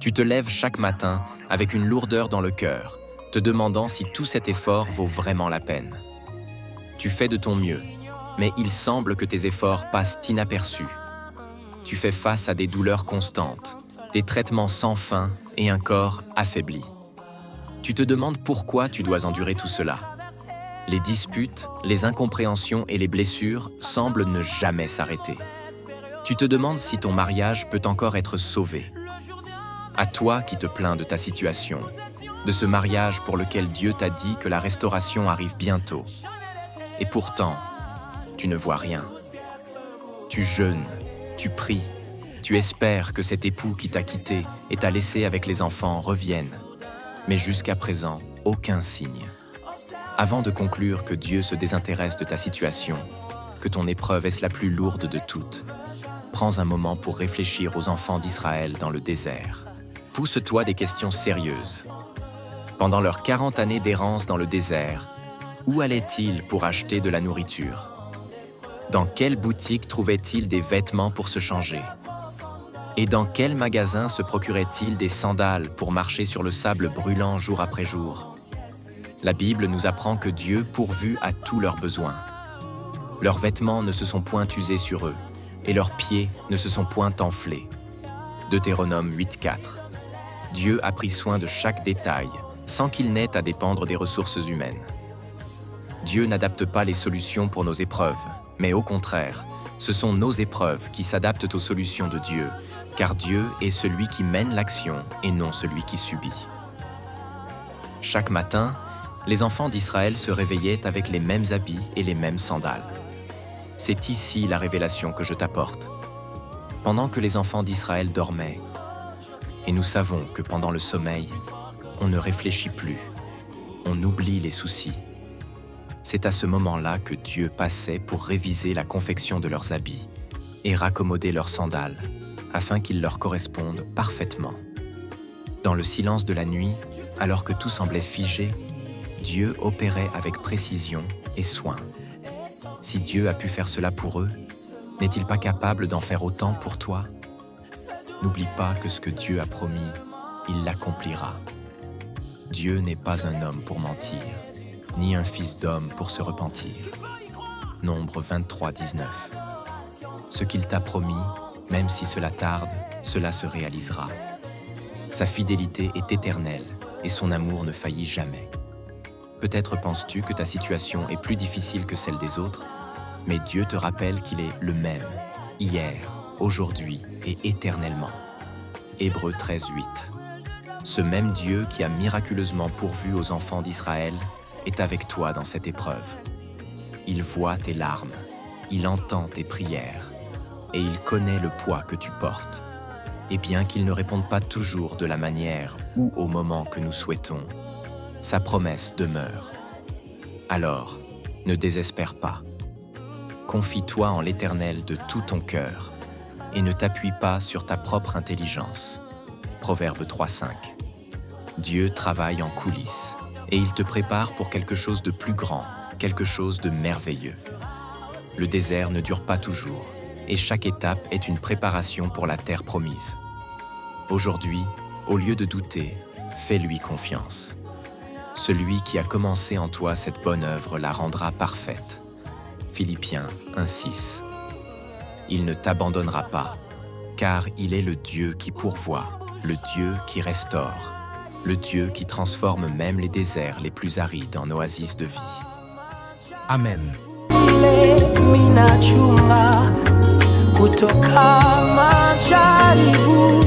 Tu te lèves chaque matin avec une lourdeur dans le cœur, te demandant si tout cet effort vaut vraiment la peine. Tu fais de ton mieux, mais il semble que tes efforts passent inaperçus. Tu fais face à des douleurs constantes, des traitements sans fin et un corps affaibli. Tu te demandes pourquoi tu dois endurer tout cela. Les disputes, les incompréhensions et les blessures semblent ne jamais s'arrêter. Tu te demandes si ton mariage peut encore être sauvé. À toi qui te plains de ta situation, de ce mariage pour lequel Dieu t'a dit que la restauration arrive bientôt. Et pourtant, tu ne vois rien. Tu jeûnes, tu pries, tu espères que cet époux qui t'a quitté et t'a laissé avec les enfants revienne. Mais jusqu'à présent, aucun signe. Avant de conclure que Dieu se désintéresse de ta situation, que ton épreuve est la plus lourde de toutes, prends un moment pour réfléchir aux enfants d'Israël dans le désert. Pousse-toi des questions sérieuses. Pendant leurs 40 années d'errance dans le désert, où allaient-ils pour acheter de la nourriture? Dans quelle boutique trouvaient-ils des vêtements pour se changer? Et dans quel magasin se procuraient-ils des sandales pour marcher sur le sable brûlant jour après jour? La Bible nous apprend que Dieu pourvut à tous leurs besoins. Leurs vêtements ne se sont point usés sur eux, et leurs pieds ne se sont point enflés. Deutéronome 8.4. Dieu a pris soin de chaque détail, sans qu'il n'ait à dépendre des ressources humaines. Dieu n'adapte pas les solutions pour nos épreuves, mais au contraire, ce sont nos épreuves qui s'adaptent aux solutions de Dieu, car Dieu est celui qui mène l'action et non celui qui subit. Chaque matin, les enfants d'Israël se réveillaient avec les mêmes habits et les mêmes sandales. C'est ici la révélation que je t'apporte. Pendant que les enfants d'Israël dormaient, et nous savons que pendant le sommeil, on ne réfléchit plus, on oublie les soucis. C'est à ce moment-là que Dieu passait pour réviser la confection de leurs habits et raccommoder leurs sandales, afin qu'ils leur correspondent parfaitement. Dans le silence de la nuit, alors que tout semblait figé, Dieu opérait avec précision et soin. Si Dieu a pu faire cela pour eux, n'est-il pas capable d'en faire autant pour toi? N'oublie pas que ce que Dieu a promis, il l'accomplira. Dieu n'est pas un homme pour mentir, ni un fils d'homme pour se repentir. Nombre 23:19. Ce qu'il t'a promis, même si cela tarde, cela se réalisera. Sa fidélité est éternelle et son amour ne faillit jamais. Peut-être penses-tu que ta situation est plus difficile que celle des autres, mais Dieu te rappelle qu'il est le même, hier, aujourd'hui et éternellement. Hébreux 13:8. Ce même Dieu qui a miraculeusement pourvu aux enfants d'Israël est avec toi dans cette épreuve. Il voit tes larmes, il entend tes prières et il connaît le poids que tu portes. Et bien qu'il ne réponde pas toujours de la manière ou au moment que nous souhaitons, sa promesse demeure. Alors, ne désespère pas. Confie-toi en l'Éternel de tout ton cœur et ne t'appuie pas sur ta propre intelligence. Proverbe 3:5. Dieu travaille en coulisses et il te prépare pour quelque chose de plus grand, quelque chose de merveilleux. Le désert ne dure pas toujours et chaque étape est une préparation pour la terre promise. Aujourd'hui, au lieu de douter, fais-lui confiance. Celui qui a commencé en toi cette bonne œuvre la rendra parfaite. Philippiens 1:6. Il ne t'abandonnera pas, car il est le Dieu qui pourvoit, le Dieu qui restaure, le Dieu qui transforme même les déserts les plus arides en oasis de vie. Amen. Kutoka majaribu